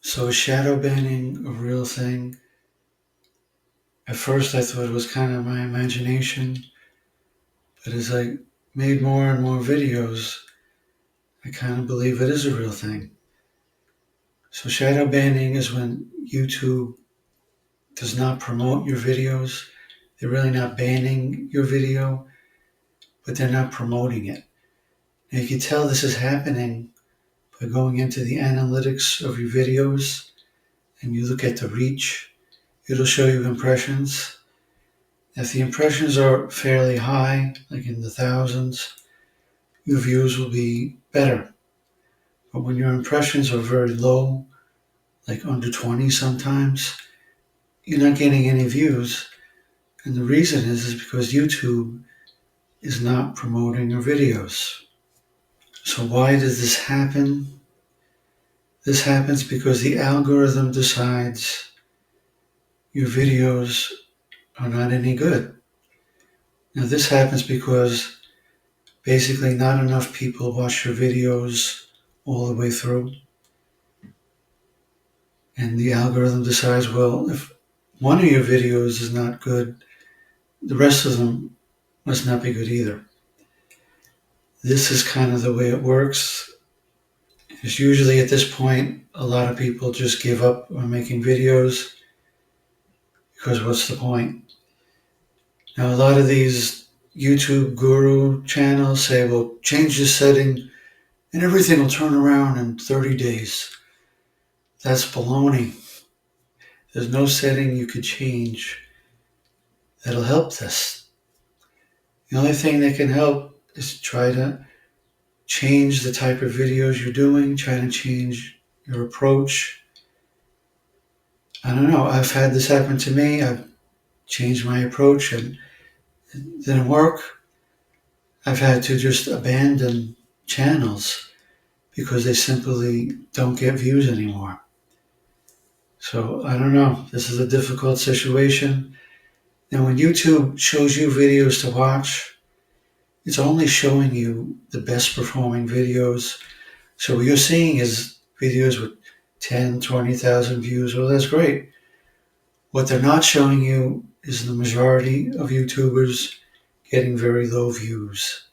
So is shadow banning a real thing? At first I thought it was kind of my imagination, but as I made more and more videos, I kind of believe it is a real thing. So shadow banning is when YouTube does not promote your videos. They're really not banning your video, but they're not promoting it. Now you can tell this is happening by going into the analytics of your videos and you look at the reach. It'll show you impressions. If the impressions are fairly high, like in the thousands, your views will be better. But when your impressions are very low, like under 20 sometimes, you're not getting any views. And the reason is because YouTube is not promoting your videos. So why does this happen? This happens because the algorithm decides your videos are not any good. Now this happens because basically not enough people watch your videos all the way through. And the algorithm decides, well, if one of your videos is not good, the rest of them must not be good either. This is kind of the way it works. It's usually at this point, a lot of people just give up on making videos because what's the point? Now, a lot of these YouTube guru channels say, well, change this setting and everything will turn around in 30 days. That's baloney. There's no setting you could change that'll help this. The only thing that can help is try to change the type of videos you're doing, try to change your approach. I don't know, I've had this happen to me. I've changed my approach and it didn't work. I've had to just abandon channels because they simply don't get views anymore. So I don't know, this is a difficult situation. And when YouTube shows you videos to watch, it's only showing you the best performing videos. So what you're seeing is videos with 10, 20,000 views. Well, that's great. What they're not showing you is the majority of YouTubers getting very low views.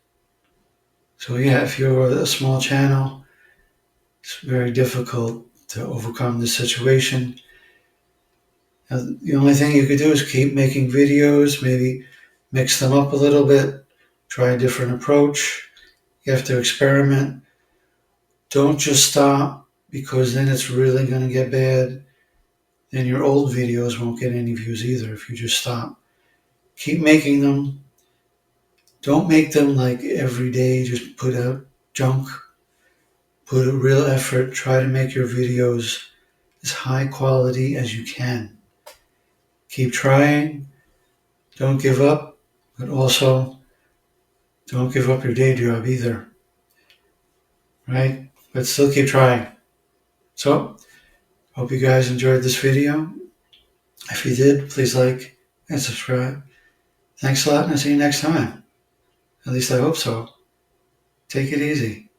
So yeah, if you're a small channel, it's very difficult to overcome this situation. Now, the only thing you could do is keep making videos, maybe mix them up a little bit, try a different approach. You have to experiment. Don't just stop because then it's really going to get bad. Then your old videos won't get any views either if you just stop. Keep making them. Don't make them like every day, just put out junk. Put a real effort. Try to make your videos as high quality as you can. Keep trying. Don't give up, but also don't give up your day job either, right? But still keep trying. So, hope you guys enjoyed this video. If you did, please like and subscribe. Thanks a lot, and I'll see you next time. At least I hope so. Take it easy.